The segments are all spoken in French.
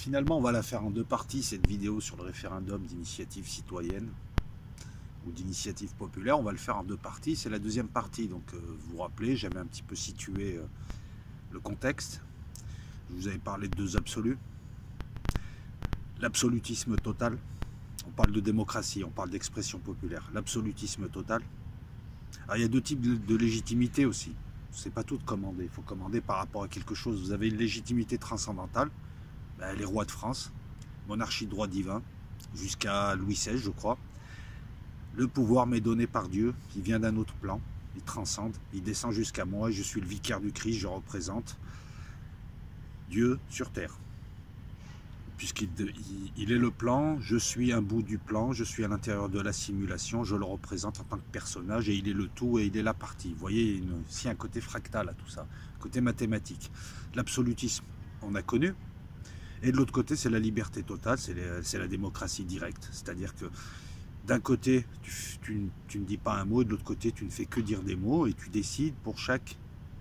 Finalement, on va la faire en deux parties, cette vidéo sur le référendum d'initiative citoyenne ou d'initiative populaire. On va le faire en deux parties. C'est la deuxième partie. Donc, vous vous rappelez, j'avais un petit peu situé le contexte. Je vous avais parlé de deux absolus. L'absolutisme total. On parle de démocratie, on parle d'expression populaire. L'absolutisme total. Alors, il y a deux types de légitimité aussi. C'est pas tout de commander. Il faut commander par rapport à quelque chose. Vous avez une légitimité transcendantale. Les rois de France, monarchie de droit divin, jusqu'à Louis XVI, je crois. Le pouvoir m'est donné par Dieu, il vient d'un autre plan, il transcende, il descend jusqu'à moi, je suis le vicaire du Christ, je représente Dieu sur terre. Puisqu'il est le plan, je suis un bout du plan, je suis à l'intérieur de la simulation, je le représente en tant que personnage et il est le tout et il est la partie. Vous voyez, il y a aussi un côté fractal à tout ça, côté mathématique. L'absolutisme, on a connu. Et de l'autre côté, c'est la liberté totale, c'est la démocratie directe. C'est-à-dire que d'un côté, tu ne dis pas un mot, et de l'autre côté, tu ne fais que dire des mots et tu décides pour chaque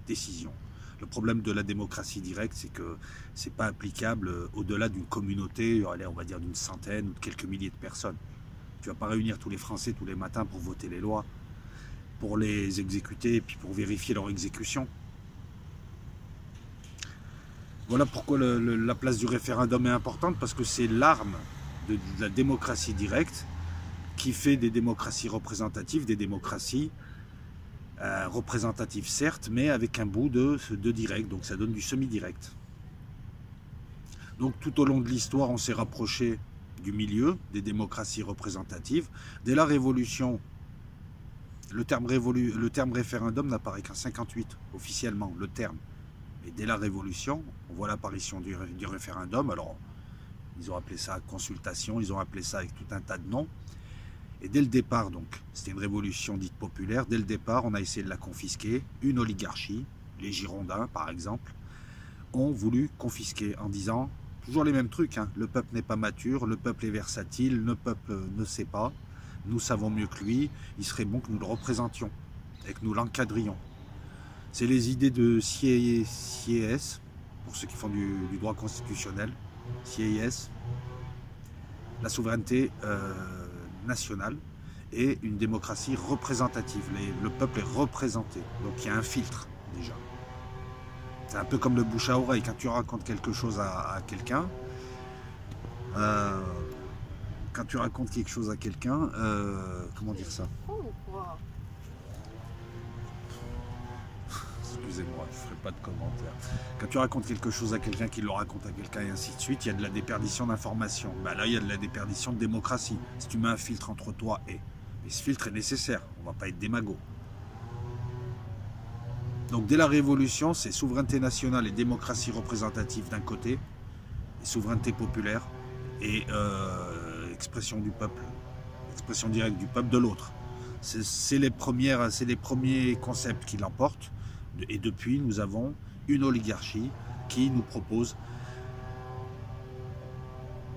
décision. Le problème de la démocratie directe, c'est que ce n'est pas applicable au-delà d'une communauté, allez, on va dire d'une centaine ou de quelques milliers de personnes. Tu ne vas pas réunir tous les Français tous les matins pour voter les lois, pour les exécuter et puis pour vérifier leur exécution. Voilà pourquoi la place du référendum est importante, parce que c'est l'arme de la démocratie directe qui fait des démocraties représentatives, des démocraties représentatives certes, mais avec un bout de direct, donc ça donne du semi-direct. Donc tout au long de l'histoire, on s'est rapproché du milieu des démocraties représentatives. Dès la Révolution, le terme référendum n'apparaît qu'en 58, officiellement, le terme. Et dès la Révolution, on voit l'apparition du référendum. Alors, ils ont appelé ça consultation, ils ont appelé ça avec tout un tas de noms. Et dès le départ, donc, c'était une révolution dite populaire. Dès le départ, on a essayé de la confisquer. Une oligarchie, les Girondins par exemple, ont voulu confisquer en disant toujours les mêmes trucs. Hein, le peuple n'est pas mature, le peuple est versatile, le peuple ne sait pas. Nous savons mieux que lui. Il serait bon que nous le représentions et que nous l'encadrions. C'est les idées de Sieyès, pour ceux qui font du droit constitutionnel, Sieyès, la souveraineté nationale et une démocratie représentative. Le peuple est représenté, donc il y a un filtre déjà. C'est un peu comme le bouche à oreille, quand tu racontes quelque chose à quelqu'un, comment dire ça ? Excusez-moi, je ne ferai pas de commentaires. Quand tu racontes quelque chose à quelqu'un qui le raconte à quelqu'un et ainsi de suite, il y a de la déperdition d'informations. Là, il y a de la déperdition de démocratie. Si tu mets un filtre entre toi et ce filtre est nécessaire, on ne va pas être démago. Donc dès la Révolution, c'est souveraineté nationale et démocratie représentative d'un côté, et souveraineté populaire et expression du peuple, expression directe du peuple de l'autre. C'est les premiers concepts qui l'emportent. Et depuis, nous avons une oligarchie qui nous propose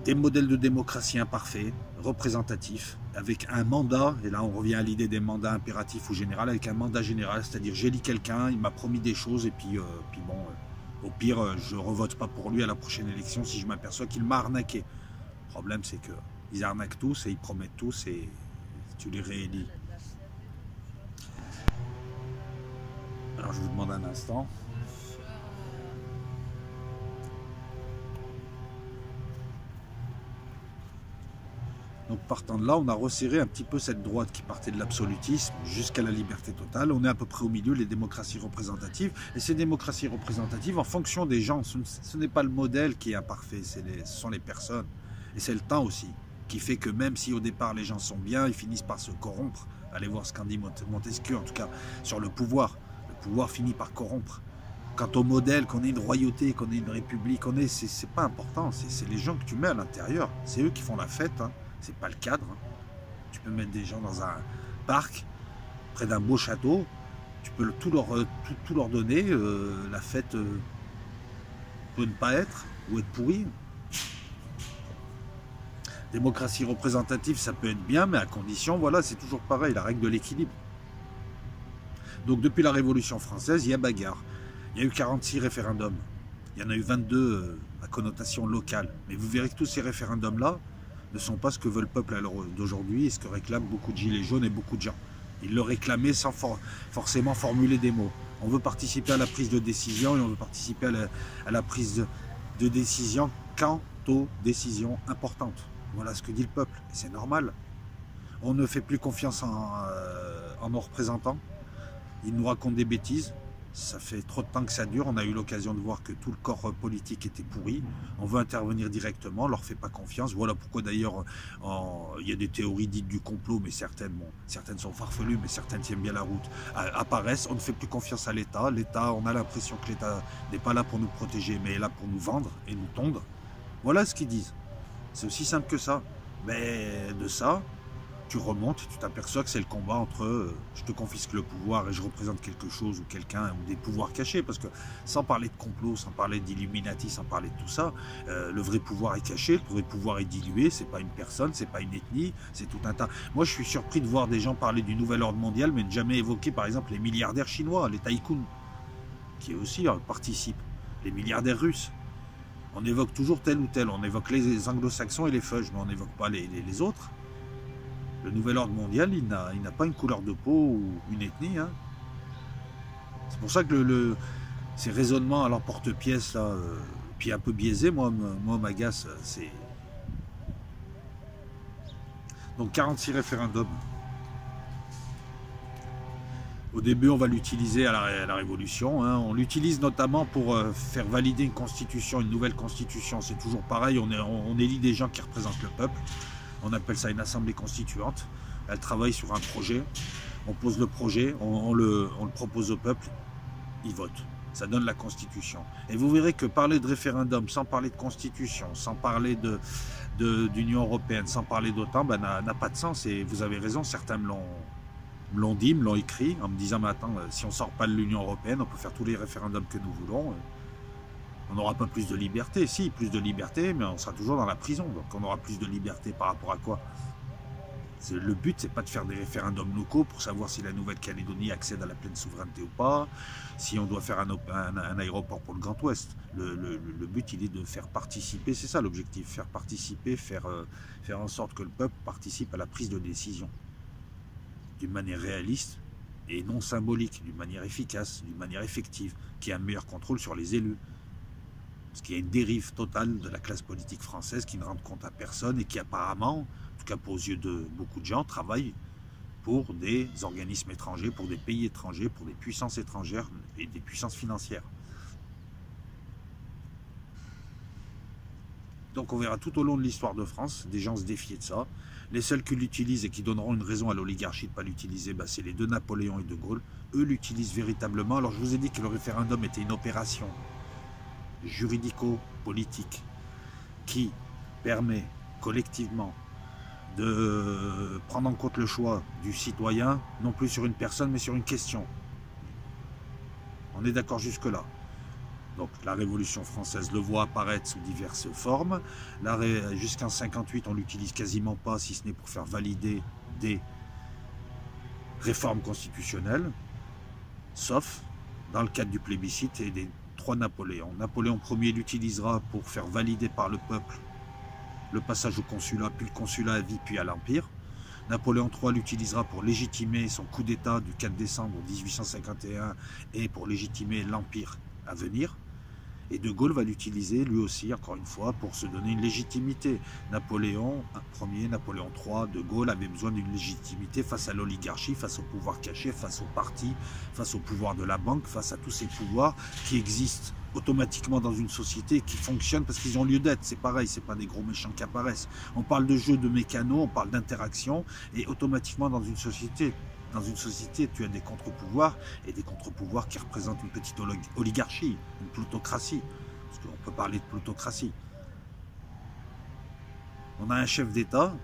des modèles de démocratie imparfaits, représentatifs, avec un mandat, et là on revient à l'idée des mandats impératifs ou général, avec un mandat général, c'est-à-dire j'élis quelqu'un, il m'a promis des choses, et puis bon, au pire, je ne revote pas pour lui à la prochaine élection si je m'aperçois qu'il m'a arnaqué. Le problème, c'est qu'ils arnaquent tous et ils promettent tous, et tu les réélis. Alors je vous demande un instant. Donc partant de là, on a resserré un petit peu cette droite qui partait de l'absolutisme jusqu'à la liberté totale. On est à peu près au milieu, les démocraties représentatives. Et ces démocraties représentatives, en fonction des gens, ce n'est pas le modèle qui est imparfait, ce sont les personnes. Et c'est le temps aussi, qui fait que même si au départ les gens sont bien, ils finissent par se corrompre. Allez voir ce qu'en dit Montesquieu, en tout cas, sur le pouvoir. Le pouvoir finit par corrompre. Quant au modèle, qu'on ait une royauté, qu'on ait une république, c'est pas important. C'est les gens que tu mets à l'intérieur. C'est eux qui font la fête. Hein. C'est pas le cadre. Hein. Tu peux mettre des gens dans un parc, près d'un beau château. Tu peux tout leur donner. La fête peut ne pas être ou être pourrie. Démocratie représentative, ça peut être bien, mais à condition, voilà, c'est toujours pareil, la règle de l'équilibre. Donc depuis la Révolution française, il y a bagarre. Il y a eu 46 référendums. Il y en a eu 22 à connotation locale. Mais vous verrez que tous ces référendums-là ne sont pas ce que veut le peuple à l'heure d'aujourd'hui et ce que réclament beaucoup de gilets jaunes et beaucoup de gens. Ils le réclamaient sans forcément formuler des mots. On veut participer à la prise de décision et on veut participer à la prise de décision quant aux décisions importantes. Voilà ce que dit le peuple, et c'est normal. On ne fait plus confiance en nos représentants. Ils nous racontent des bêtises. Ça fait trop de temps que ça dure. On a eu l'occasion de voir que tout le corps politique était pourri. On veut intervenir directement, on ne leur fait pas confiance. Voilà pourquoi d'ailleurs il y a des théories dites du complot, mais certaines sont farfelues, mais certaines tiennent bien la route, apparaissent. On ne fait plus confiance à l'État. L'État, on a l'impression que l'État n'est pas là pour nous protéger, mais est là pour nous vendre et nous tondre. Voilà ce qu'ils disent. C'est aussi simple que ça. Mais de ça, tu remontes et tu t'aperçois que c'est le combat entre je te confisque le pouvoir et je représente quelque chose ou quelqu'un ou des pouvoirs cachés, parce que sans parler de complot, sans parler d'Illuminati, sans parler de tout ça, le vrai pouvoir est caché, le vrai pouvoir est dilué, c'est pas une personne, c'est pas une ethnie, c'est tout un tas. Moi je suis surpris de voir des gens parler du nouvel ordre mondial mais ne jamais évoquer par exemple les milliardaires chinois, les tycoons, qui aussi participent, les milliardaires russes. On évoque toujours tel ou tel, on évoque les anglo-saxons et les fudge, mais on n'évoque pas les autres. Le nouvel ordre mondial, il n'a pas une couleur de peau ou une ethnie. Hein. C'est pour ça que ces raisonnements à l'emporte-pièce, là, puis un peu biaisés, moi m'agace. Donc 46 référendums. Au début, on va l'utiliser à la Révolution. Hein. On l'utilise notamment pour faire valider une constitution, une nouvelle constitution. C'est toujours pareil, on élit des gens qui représentent le peuple. On appelle ça une assemblée constituante. Elle travaille sur un projet. On pose le projet, on le propose au peuple. Il vote. Ça donne la constitution. Et vous verrez que parler de référendum sans parler de constitution, sans parler d'Union européenne, sans parler d'OTAN, ben, n'a pas de sens. Et vous avez raison, certains me l'ont dit, me l'ont écrit, en me disant, mais attends, si on ne sort pas de l'Union européenne, on peut faire tous les référendums que nous voulons. On n'aura pas plus de liberté. Si, plus de liberté, mais on sera toujours dans la prison. Donc on aura plus de liberté par rapport à quoi? Le but, c'est pas de faire des référendums locaux pour savoir si la Nouvelle-Calédonie accède à la pleine souveraineté ou pas, si on doit faire un aéroport pour le Grand Ouest. Le but, il est de faire participer, c'est ça l'objectif, faire participer, faire en sorte que le peuple participe à la prise de décision d'une manière réaliste et non symbolique, d'une manière efficace, d'une manière effective, qui ait un meilleur contrôle sur les élus. Parce qu'il y a une dérive totale de la classe politique française qui ne rend compte à personne et qui apparemment, en tout cas aux yeux de beaucoup de gens, travaille pour des organismes étrangers, pour des pays étrangers, pour des puissances étrangères et des puissances financières. Donc on verra tout au long de l'histoire de France, des gens se défier de ça. Les seuls qui l'utilisent et qui donneront une raison à l'oligarchie de ne pas l'utiliser, ben c'est les deux Napoléon et de Gaulle. Eux l'utilisent véritablement. Alors je vous ai dit que le référendum était une opération juridico-politique qui permet collectivement de prendre en compte le choix du citoyen, non plus sur une personne, mais sur une question. On est d'accord jusque-là. Donc la Révolution française le voit apparaître sous diverses formes. Jusqu'en 58, on l'utilise quasiment pas, si ce n'est pour faire valider des réformes constitutionnelles, sauf dans le cadre du plébiscite et des 3 Napoléons. Napoléon Ier l'utilisera pour faire valider par le peuple le passage au consulat, puis le consulat à vie, puis à l'Empire. Napoléon III l'utilisera pour légitimer son coup d'État du 4 décembre 1851 et pour légitimer l'Empire à venir. Et De Gaulle va l'utiliser lui aussi, encore une fois, pour se donner une légitimité. Napoléon Ier, Napoléon III, De Gaulle avait besoin d'une légitimité face à l'oligarchie, face au pouvoir caché, face au parti, face au pouvoir de la banque, face à tous ces pouvoirs qui existent automatiquement dans une société et qui fonctionnent parce qu'ils ont lieu d'être. C'est pareil, c'est pas des gros méchants qui apparaissent. On parle de jeux de mécano, on parle d'interaction, et automatiquement dans une société, tu as des contre-pouvoirs, et des contre-pouvoirs qui représentent une petite oligarchie, une plutocratie. Parce qu'on peut parler de plutocratie. On a un chef d'État,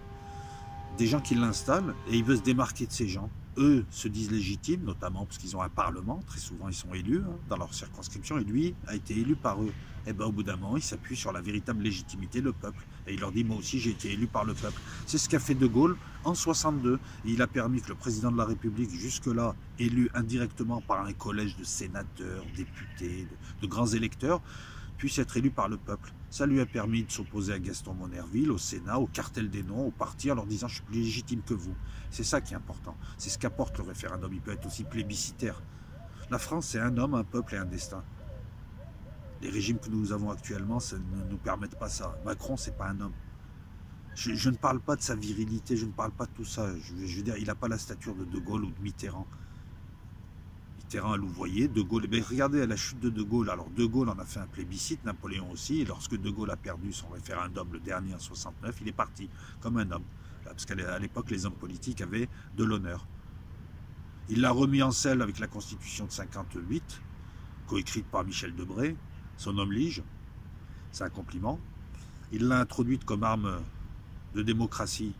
des gens qui l'installent, et il veut se démarquer de ces gens. Eux se disent légitimes, notamment parce qu'ils ont un parlement, très souvent ils sont élus dans leur circonscription, et lui a été élu par eux. Et bien au bout d'un moment, il s'appuie sur la véritable légitimité, le peuple. Et il leur dit, moi aussi j'ai été élu par le peuple. C'est ce qu'a fait De Gaulle en 62. Et il a permis que le président de la République, jusque-là, élu indirectement par un collège de sénateurs, députés, de grands électeurs, puisse être élu par le peuple. Ça lui a permis de s'opposer à Gaston Monnerville, au Sénat, au cartel des noms, au parti, en leur disant « je suis plus légitime que vous ». C'est ça qui est important. C'est ce qu'apporte le référendum. Il peut être aussi plébiscitaire. La France, c'est un homme, un peuple et un destin. Les régimes que nous avons actuellement, ça ne nous permettent pas ça. Macron, c'est pas un homme. Je ne parle pas de sa virilité, je ne parle pas de tout ça. Je veux dire, il n'a pas la stature de Gaulle ou de Mitterrand. Mitterrand à louvoyer, De Gaulle. Mais regardez à la chute de Gaulle. Alors De Gaulle en a fait un plébiscite, Napoléon aussi. Et lorsque De Gaulle a perdu son référendum, le dernier en 69, il est parti comme un homme. Parce qu'à l'époque, les hommes politiques avaient de l'honneur. Il l'a remis en selle avec la Constitution de 58, coécrite par Michel Debré, son homme lige. C'est un compliment. Il l'a introduite comme arme de démocratie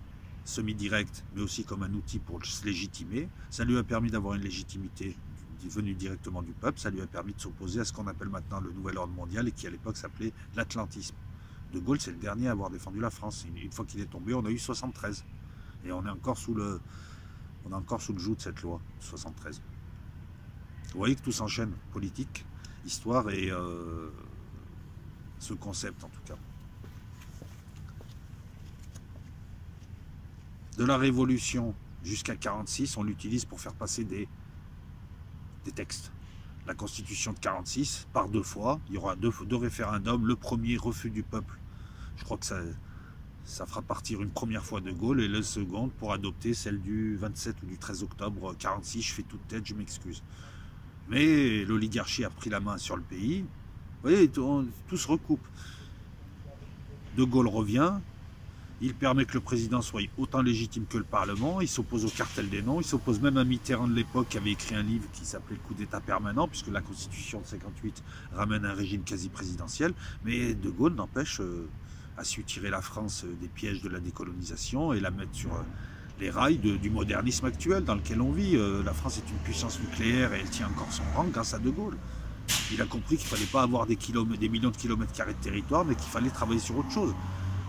semi-directe, mais aussi comme un outil pour se légitimer. Ça lui a permis d'avoir une légitimité venue directement du peuple. Ça lui a permis de s'opposer à ce qu'on appelle maintenant le nouvel ordre mondial et qui à l'époque s'appelait l'atlantisme. De Gaulle, c'est le dernier à avoir défendu la France. Une fois qu'il est tombé, on a eu 73. Et on est encore sous le joug de cette loi, 73. Vous voyez que tout s'enchaîne, politique, histoire et ce concept en tout cas. De la Révolution jusqu'à 1946, on l'utilise pour faire passer des textes. La Constitution de 1946, par 2 fois, il y aura deux référendums. Le premier, refus du peuple. Je crois que ça fera partir une première fois De Gaulle, et le second pour adopter celle du 27 ou du 13 octobre 1946. Je fais toute tête, je m'excuse. Mais l'oligarchie a pris la main sur le pays. Vous voyez, tout se recoupe. De Gaulle revient. Il permet que le président soit autant légitime que le Parlement. Il s'oppose au cartel des noms. Il s'oppose même à Mitterrand de l'époque qui avait écrit un livre qui s'appelait Le coup d'État permanent, puisque la Constitution de 58 ramène un régime quasi présidentiel. Mais De Gaulle, n'empêche, a su tirer la France des pièges de la décolonisation et la mettre sur les rails du modernisme actuel dans lequel on vit. La France est une puissance nucléaire et elle tient encore son rang grâce à De Gaulle. Il a compris qu'il ne fallait pas avoir des millions de kilomètres carrés de territoire, mais qu'il fallait travailler sur autre chose.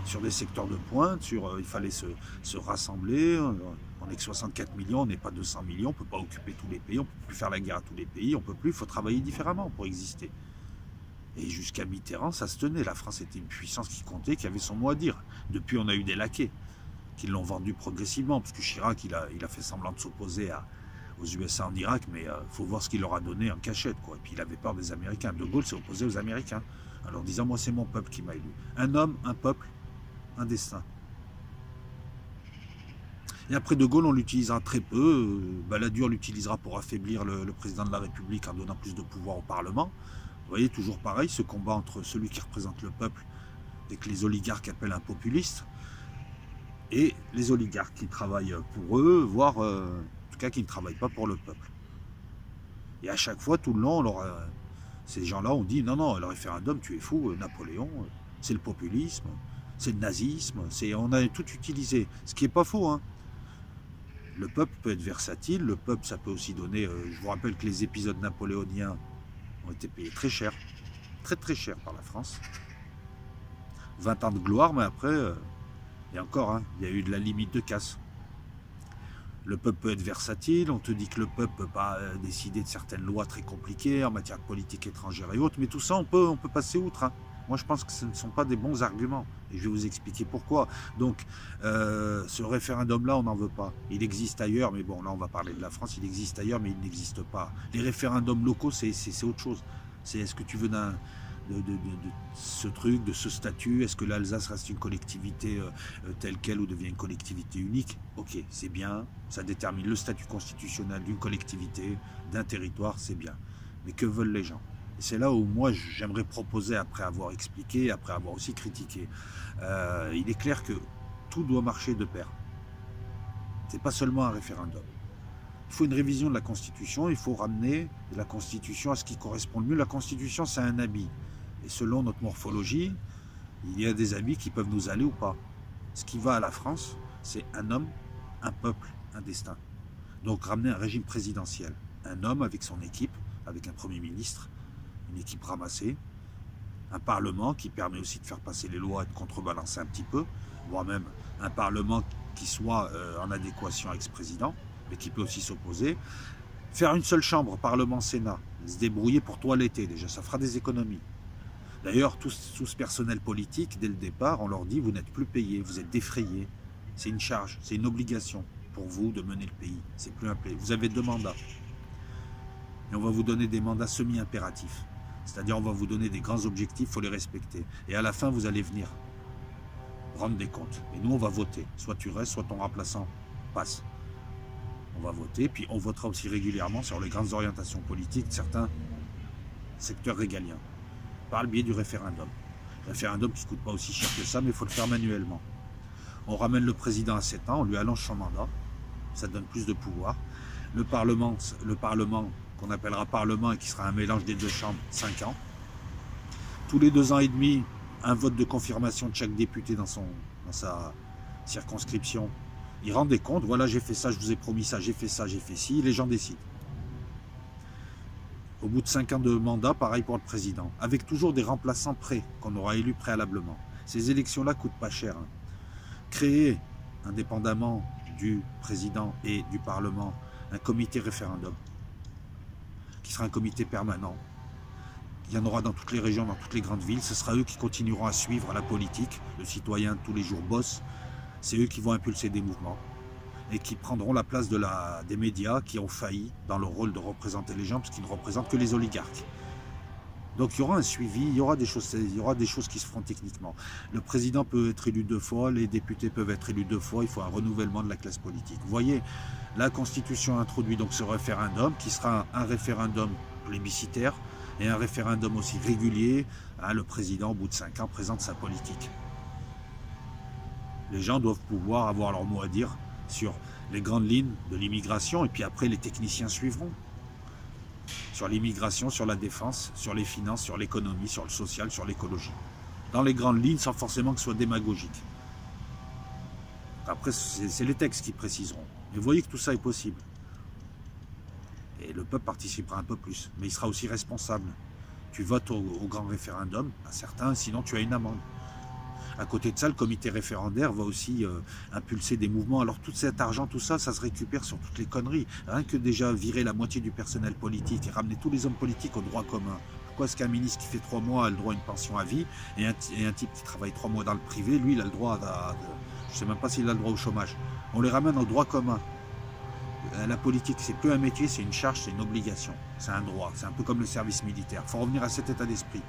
Sur des secteurs de pointe, il fallait se rassembler. On n'est que 64 millions, on n'est pas 200 millions, on ne peut pas occuper tous les pays, on ne peut plus faire la guerre à tous les pays, on ne peut plus, il faut travailler différemment pour exister. Et jusqu'à Mitterrand, ça se tenait. La France était une puissance qui comptait, qui avait son mot à dire. Depuis, on a eu des laquais qui l'ont vendu progressivement, parce que Chirac, il a fait semblant de s'opposer aux USA en Irak, mais il faut voir ce qu'il leur a donné en cachette, quoi. Et puis il avait peur des Américains. De Gaulle s'est opposé aux Américains, en leur disant, moi c'est mon peuple qui m'a élu. Un homme, un peuple, un destin. Et après De Gaulle, on l'utilisera très peu. Balladur l'utilisera pour affaiblir le président de la République en donnant plus de pouvoir au Parlement. Vous voyez, toujours pareil, ce combat entre celui qui représente le peuple et que les oligarques appellent un populiste, et les oligarques qui travaillent pour eux, voire en tout cas qui ne travaillent pas pour le peuple. Et à chaque fois, tout le long, ces gens-là ont dit, non, le référendum, tu es fou, Napoléon, c'est le populisme, c'est le nazisme, on a tout utilisé, ce qui n'est pas faux, hein. Le peuple peut être versatile, le peuple, ça peut aussi donner, je vous rappelle que les épisodes napoléoniens ont été payés très cher, très cher par la France. 20 ans de gloire, mais après, et encore, hein, il y a eu de la limite de casse. Le peuple peut être versatile, on te dit que le peuple ne peut pas décider de certaines lois très compliquées en matière de politique étrangère et autres, mais tout ça, on peut passer outre, hein. Moi, je pense que ce ne sont pas des bons arguments, et je vais vous expliquer pourquoi. Donc, ce référendum-là, on n'en veut pas. Il existe ailleurs, mais bon, là, on va parler de la France, il existe ailleurs, mais il n'existe pas. Les référendums locaux, c'est autre chose. C'est est-ce que tu veux de ce truc, de ce statut, est-ce que l'Alsace reste une collectivité telle qu'elle ou devient une collectivité unique? Ok, c'est bien, ça détermine le statut constitutionnel d'une collectivité, d'un territoire, c'est bien. Mais que veulent les gens? Et c'est là où moi j'aimerais proposer, après avoir expliqué, après avoir aussi critiqué, il est clair que tout doit marcher de pair. C'est pas seulement un référendum. Il faut une révision de la Constitution, il faut ramener la Constitution à ce qui correspond le mieux. La Constitution, c'est un habit. Et selon notre morphologie, il y a des habits qui peuvent nous aller ou pas. Ce qui va à la France, c'est un homme, un peuple, un destin. Donc ramener un régime présidentiel. Un homme avec son équipe, avec un Premier ministre, une équipe ramassée, un Parlement qui permet aussi de faire passer les lois et de contrebalancer un petit peu, voire même un Parlement qui soit en adéquation avec ce président, mais qui peut aussi s'opposer. Faire une seule chambre, Parlement-Sénat, se débrouiller pour toiletter déjà, ça fera des économies. D'ailleurs, tout ce personnel politique, dès le départ, on leur dit, vous n'êtes plus payé, vous êtes défrayé. C'est une charge, c'est une obligation pour vous de mener le pays. C'est plus un pays. Vous avez 2 mandats. Et on va vous donner des mandats semi-impératifs. C'est-à-dire, on va vous donner des grands objectifs, il faut les respecter. Et à la fin, vous allez venir rendre des comptes. Et nous, on va voter. Soit tu restes, soit ton remplaçant passe. On va voter, puis on votera aussi régulièrement sur les grandes orientations politiques de certains secteurs régaliens, par le biais du référendum. Référendum qui ne coûte pas aussi cher que ça, mais il faut le faire manuellement. On ramène le président à 7 ans, on lui allonge son mandat, ça donne plus de pouvoir. Le Parlement qu'on appellera Parlement et qui sera un mélange des 2 chambres, 5 ans. Tous les 2 ans et demi, un vote de confirmation de chaque député dans sa circonscription. Il rend des comptes, voilà j'ai fait ça, je vous ai promis ça, j'ai fait ça, j'ai fait ci, les gens décident. Au bout de 5 ans de mandat, pareil pour le président, avec toujours des remplaçants prêts, qu'on aura élus préalablement. Ces élections-là coûtent pas cher. Créer, indépendamment du président et du Parlement, un comité référendum, qui sera un comité permanent. Il y en aura dans toutes les régions, dans toutes les grandes villes. Ce sera eux qui continueront à suivre la politique. Le citoyen tous les jours bosse. C'est eux qui vont impulser des mouvements et qui prendront la place des médias qui ont failli dans leur rôle de représenter les gens parce qu'ils ne représentent que les oligarques. Donc il y aura un suivi, il y aura des choses qui se feront techniquement. Le président peut être élu 2 fois, les députés peuvent être élus 2 fois, il faut un renouvellement de la classe politique. Vous voyez, la Constitution introduit donc ce référendum qui sera un référendum plébiscitaire et un référendum aussi régulier. Le président, au bout de 5 ans, présente sa politique. Les gens doivent pouvoir avoir leur mot à dire sur les grandes lignes de l'immigration et puis après les techniciens suivront. Sur l'immigration, sur la défense, sur les finances, sur l'économie, sur le social, sur l'écologie. Dans les grandes lignes, sans forcément que ce soit démagogique. Après, c'est les textes qui préciseront. Mais vous voyez que tout ça est possible. Et le peuple participera un peu plus. Mais il sera aussi responsable. Tu votes au grand référendum, à certains, sinon tu as une amende. À côté de ça, le comité référendaire va aussi impulser des mouvements. Alors tout cet argent, tout ça, ça se récupère sur toutes les conneries. Rien que déjà virer la moitié du personnel politique et ramener tous les hommes politiques au droit commun. Pourquoi est-ce qu'un ministre qui fait 3 mois a le droit à une pension à vie et un type qui travaille 3 mois dans le privé, lui, il a le droit je ne sais même pas s'il a le droit au chômage. On les ramène au droit commun. La politique, c'est plus un métier, c'est une charge, c'est une obligation. C'est un droit. C'est un peu comme le service militaire. Il faut revenir à cet état d'esprit.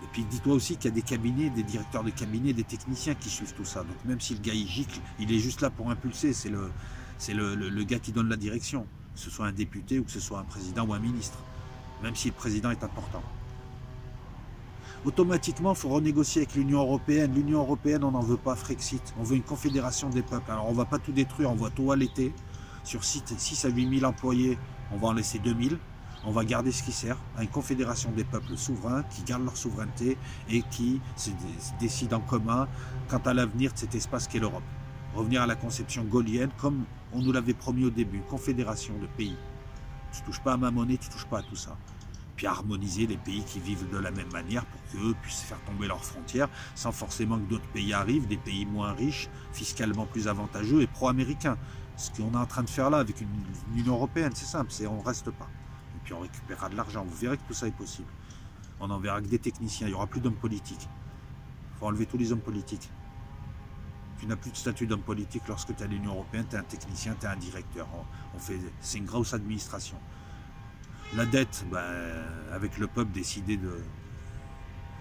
Et puis dis-toi aussi qu'il y a des cabinets, des directeurs de cabinet, des techniciens qui suivent tout ça. Donc même si le gars il gicle, il est juste là pour impulser. C'est le gars qui donne la direction. Que ce soit un député ou que ce soit un président ou un ministre. Même si le président est important. Automatiquement, il faut renégocier avec l'Union européenne. L'Union européenne, on n'en veut pas Frexit. On veut une confédération des peuples. Alors on ne va pas tout détruire, on va tout allaiter. Sur 6 à 8 000 employés, on va en laisser 2 000. On va garder ce qui sert à une confédération des peuples souverains qui gardent leur souveraineté et qui se décident en commun quant à l'avenir de cet espace qu'est l'Europe. Revenir à la conception gaullienne comme on nous l'avait promis au début, une confédération de pays. Tu ne touches pas à ma monnaie, tu ne touches pas à tout ça. Puis harmoniser les pays qui vivent de la même manière pour qu'eux puissent faire tomber leurs frontières sans forcément que d'autres pays arrivent, des pays moins riches, fiscalement plus avantageux et pro-américains. Ce qu'on est en train de faire là avec une Union européenne, c'est simple, on ne reste pas. Et puis on récupérera de l'argent, vous verrez que tout ça est possible. On n'enverra que des techniciens, il n'y aura plus d'hommes politiques. Il faut enlever tous les hommes politiques. Tu n'as plus de statut d'homme politique lorsque tu es à l'Union européenne, tu es un technicien, tu es un directeur. C'est une grosse administration. La dette, avec le peuple décider de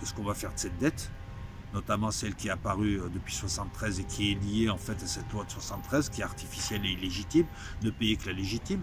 ce qu'on va faire de cette dette, notamment celle qui est apparue depuis 1973 et qui est liée en fait à cette loi de 1973, qui est artificielle et illégitime, ne payer que la légitime.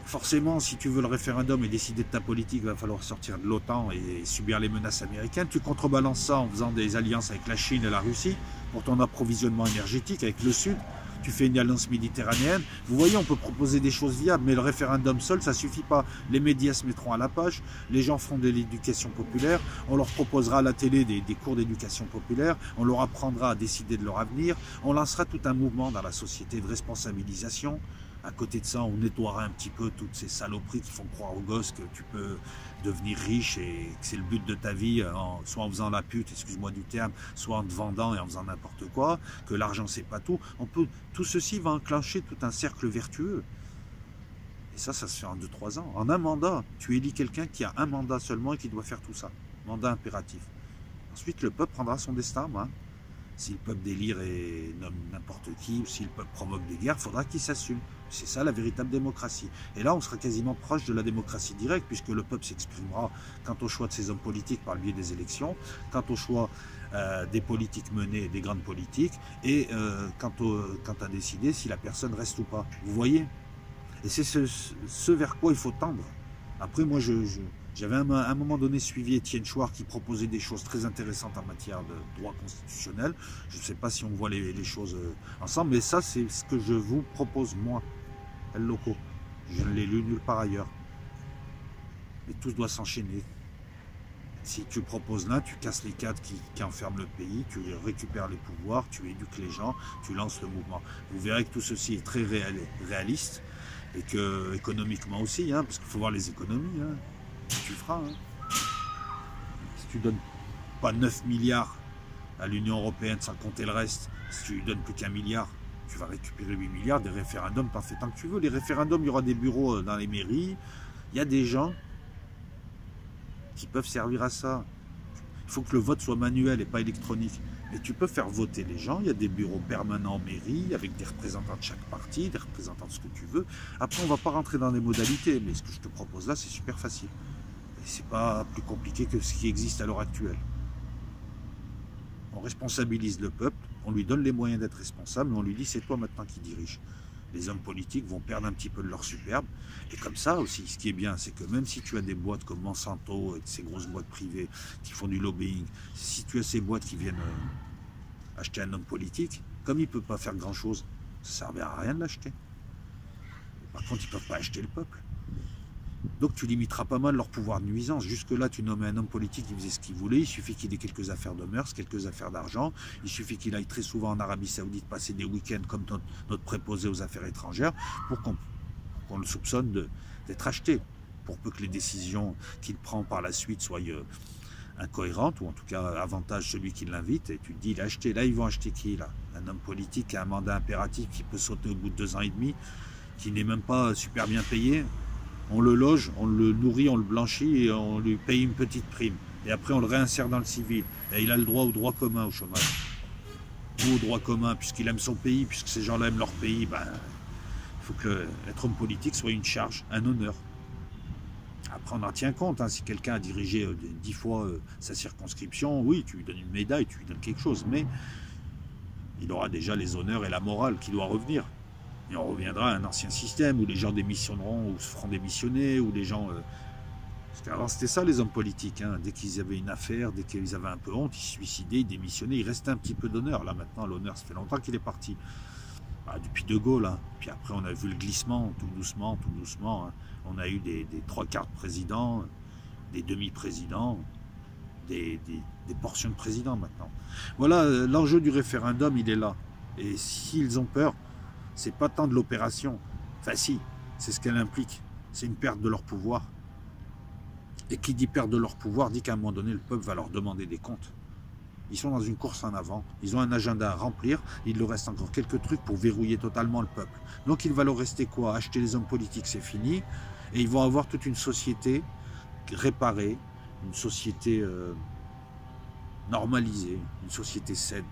Forcément, si tu veux le référendum et décider de ta politique, il va falloir sortir de l'OTAN et subir les menaces américaines. Tu contrebalances ça en faisant des alliances avec la Chine et la Russie pour ton approvisionnement énergétique avec le Sud. Tu fais une alliance méditerranéenne. Vous voyez, on peut proposer des choses viables, mais le référendum seul, ça ne suffit pas. Les médias se mettront à la page, les gens feront de l'éducation populaire, on leur proposera à la télé des cours d'éducation populaire, on leur apprendra à décider de leur avenir, on lancera tout un mouvement dans la société de responsabilisation. À côté de ça, on nettoiera un petit peu toutes ces saloperies qui font croire aux gosses que tu peux devenir riche et que c'est le but de ta vie, soit en faisant la pute, excuse-moi du terme, soit en te vendant et en faisant n'importe quoi, que l'argent c'est pas tout. Tout ceci va enclencher tout un cercle vertueux. Et ça se fait en 2-3 ans. En un mandat, tu élis quelqu'un qui a un mandat seulement et qui doit faire tout ça. Mandat impératif. Ensuite, le peuple prendra son destin. Hein. Si le peuple délire et nomme n'importe qui, ou si le peuple provoque des guerres, il faudra qu'il s'assume. C'est ça la véritable démocratie. Et là, on sera quasiment proche de la démocratie directe, puisque le peuple s'exprimera quant au choix de ses hommes politiques par le biais des élections, quant au choix des politiques menées, des grandes politiques, et quant à décider si la personne reste ou pas. Vous voyez? Et c'est ce vers quoi il faut tendre. Après, moi, j'avais à un moment donné suivi Étienne Chouard qui proposait des choses très intéressantes en matière de droit constitutionnel. Je ne sais pas si on voit les choses ensemble, mais ça, c'est ce que je vous propose, moi, El Loco. Je ne l'ai lu nulle part ailleurs. Mais tout doit s'enchaîner. Si tu proposes l'un, tu casses les cadres qui enferment le pays, tu récupères les pouvoirs, tu éduques les gens, tu lances le mouvement. Vous verrez que tout ceci est très réaliste et que économiquement aussi, hein, parce qu'il faut voir les économies. Hein. Tu feras. Hein. Si tu donnes pas 9 milliards à l'Union européenne sans compter le reste, si tu lui donnes plus qu'1 milliard, tu vas récupérer 8 milliards, des référendums, t'en fais tant que tu veux. Les référendums, il y aura des bureaux dans les mairies, il y a des gens qui peuvent servir à ça. Il faut que le vote soit manuel et pas électronique. Mais tu peux faire voter les gens, il y a des bureaux permanents en mairie, avec des représentants de chaque parti, des représentants de ce que tu veux. Après, on ne va pas rentrer dans les modalités, mais ce que je te propose là, c'est super facile. Et c'est pas plus compliqué que ce qui existe à l'heure actuelle. On responsabilise le peuple, on lui donne les moyens d'être responsable, mais on lui dit c'est toi maintenant qui dirige. Les hommes politiques vont perdre un petit peu de leur superbe. Et comme ça aussi, ce qui est bien, c'est que même si tu as des boîtes comme Monsanto et ces grosses boîtes privées qui font du lobbying, si tu as ces boîtes qui viennent acheter un homme politique, comme il ne peut pas faire grand-chose, ça ne servait à rien de l'acheter. Par contre, ils ne peuvent pas acheter le peuple. Donc tu limiteras pas mal leur pouvoir de nuisance. Jusque-là, tu nommais un homme politique qui faisait ce qu'il voulait. Il suffit qu'il ait quelques affaires de mœurs, quelques affaires d'argent. Il suffit qu'il aille très souvent en Arabie Saoudite passer des week-ends comme notre préposé aux affaires étrangères pour qu'on le soupçonne d'être acheté. Pour peu que les décisions qu'il prend par la suite soient incohérentes, ou en tout cas avantage celui qui l'invite. Et tu te dis, il a acheté. Là, ils vont acheter qui là? Un homme politique qui a un mandat impératif qui peut sauter au bout de 2 ans et demi, qui n'est même pas super bien payé. On le loge, on le nourrit, on le blanchit et on lui paye une petite prime. Et après, on le réinsère dans le civil. Et il a le droit au droit commun au chômage. Ou au droit commun, puisqu'il aime son pays, puisque ces gens-là aiment leur pays, ben, il faut que être homme politique soit une charge, un honneur. Après, on en tient compte. Hein, si quelqu'un a dirigé 10 fois sa circonscription, oui, tu lui donnes une médaille, tu lui donnes quelque chose. Mais il aura déjà les honneurs et la morale qui doit revenir. Et on reviendra à un ancien système où les gens démissionneront ou se feront démissionner, où les gens... Parce qu'avant c'était ça les hommes politiques, hein. Dès qu'ils avaient une affaire, dès qu'ils avaient un peu honte, ils se suicidaient, ils démissionnaient, il restait un petit peu d'honneur. Là maintenant l'honneur, ça fait longtemps qu'il est parti. Bah, depuis De Gaulle, hein. Puis après on a vu le glissement, tout doucement, hein. On a eu des 3/4 présidents, des demi-présidents, des portions de présidents maintenant. Voilà, l'enjeu du référendum, il est là. Et s'ils ont peur, c'est pas tant de l'opération. Enfin si, c'est ce qu'elle implique. C'est une perte de leur pouvoir. Et qui dit perte de leur pouvoir, dit qu'à un moment donné, le peuple va leur demander des comptes. Ils sont dans une course en avant. Ils ont un agenda à remplir. Il leur reste encore quelques trucs pour verrouiller totalement le peuple. Donc il va leur rester quoi? Acheter les hommes politiques, c'est fini. Et ils vont avoir toute une société réparée, une société normalisée, une société saine.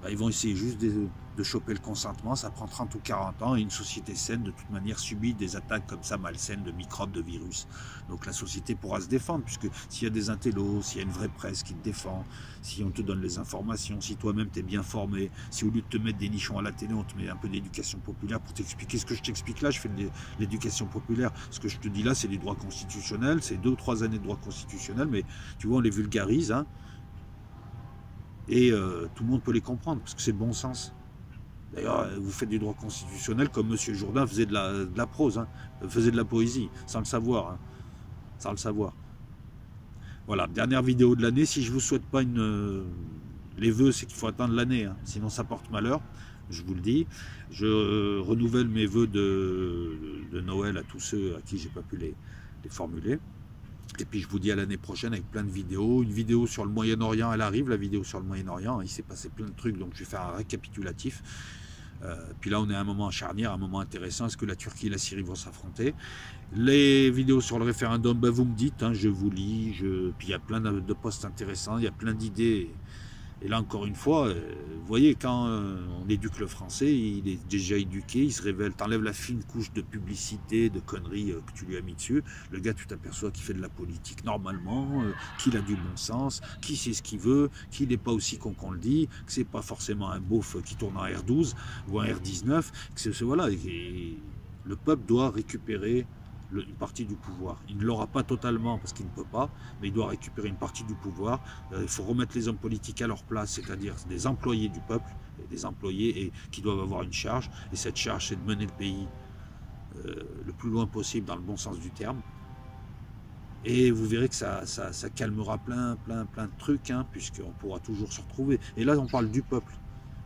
Ben, ils vont essayer juste de choper le consentement, ça prend 30 ou 40 ans, et une société saine, de toute manière, subit des attaques comme ça malsaines de microbes, de virus. Donc la société pourra se défendre, puisque s'il y a des intellos, s'il y a une vraie presse qui te défend, si on te donne les informations, si toi-même tu es bien formé, si au lieu de te mettre des nichons à la télé, on te met un peu d'éducation populaire pour t'expliquer ce que je t'explique là, je fais de l'éducation populaire. Ce que je te dis là, c'est des droits constitutionnels, c'est 2 ou 3 années de droits constitutionnels, mais tu vois, on les vulgarise, hein. Et tout le monde peut les comprendre, parce que c'est bon sens. D'ailleurs, vous faites du droit constitutionnel comme M. Jourdain faisait de la prose, hein, faisait de la poésie, sans le savoir. Hein, sans le savoir. Voilà, dernière vidéo de l'année. Si je ne vous souhaite pas les vœux, c'est qu'il faut attendre l'année, hein, sinon ça porte malheur, je vous le dis. Je renouvelle mes vœux de Noël à tous ceux à qui j'ai pas pu les formuler. Et puis je vous dis à l'année prochaine avec plein de vidéos. Une vidéo sur le Moyen-Orient, elle arrive, la vidéo sur le Moyen-Orient. Il s'est passé plein de trucs, donc je vais faire un récapitulatif. Puis là, on est à un moment charnière, un moment intéressant. Est-ce que la Turquie et la Syrie vont s'affronter? Les vidéos sur le référendum, ben vous me dites, hein, je vous lis. Puis il y a plein de posts intéressants, il y a plein d'idées. Et là, encore une fois, vous voyez, quand on éduque le français, il est déjà éduqué, il se révèle, t'enlèves la fine couche de publicité, de conneries que tu lui as mis dessus, le gars, tu t'aperçois qu'il fait de la politique normalement, qu'il a du bon sens, qu'il sait ce qu'il veut, qu'il n'est pas aussi con qu'on le dit, que c'est pas forcément un beauf qui tourne en R12 ou en R19, voilà, et le peuple doit récupérer une partie du pouvoir. Il ne l'aura pas totalement parce qu'il ne peut pas, mais il doit récupérer une partie du pouvoir. Il faut remettre les hommes politiques à leur place, c'est-à-dire des employés du peuple, des employés qui doivent avoir une charge, et cette charge, c'est de mener le pays le plus loin possible dans le bon sens du terme. Et vous verrez que ça calmera plein de trucs, hein, puisqu'on pourra toujours se retrouver. Et là, on parle du peuple.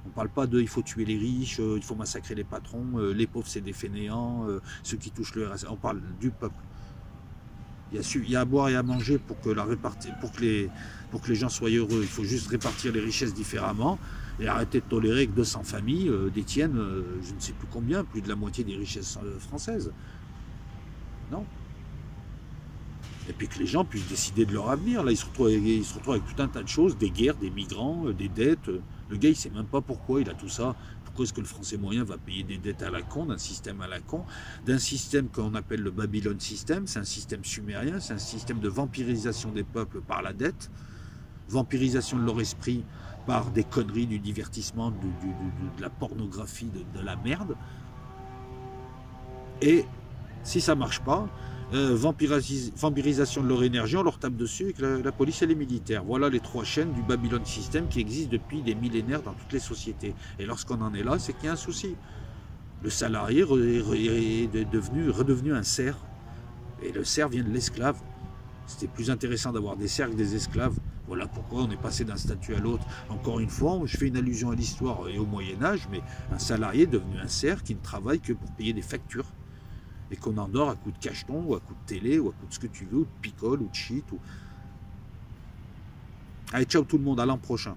On ne parle pas de il faut tuer les riches, il faut massacrer les patrons, les pauvres c'est des fainéants, ceux qui touchent le RSA. On parle du peuple. Il y a à boire et à manger pour que les gens soient heureux. Il faut juste répartir les richesses différemment et arrêter de tolérer que 200 familles détiennent je ne sais plus combien, plus de la moitié des richesses françaises. Non. Et puis que les gens puissent décider de leur avenir. Là, ils se retrouvent avec tout un tas de choses, des guerres, des migrants, des dettes. Le gars, il ne sait même pas pourquoi il a tout ça. Pourquoi est-ce que le français moyen va payer des dettes à la con, d'un système à la con, d'un système qu'on appelle le Babylon System, c'est un système sumérien, c'est un système de vampirisation des peuples par la dette, vampirisation de leur esprit par des conneries, du divertissement, de la pornographie, de la merde. Et si ça ne marche pas, vampirisation de leur énergie, on leur tape dessus avec la police et les militaires. Voilà les 3 chaînes du Babylon System qui existent depuis des millénaires dans toutes les sociétés. Et lorsqu'on en est là, c'est qu'il y a un souci. Le salarié est redevenu un serf. Et le serf vient de l'esclave. C'était plus intéressant d'avoir des serfs que des esclaves. Voilà pourquoi on est passé d'un statut à l'autre. Encore une fois, je fais une allusion à l'histoire et au Moyen-Âge, mais un salarié est devenu un serf qui ne travaille que pour payer des factures. Et qu'on endort à coup de cacheton, ou à coup de télé, ou à coup de ce que tu veux, ou de picole, ou de shit. Allez, ciao tout le monde, à l'an prochain.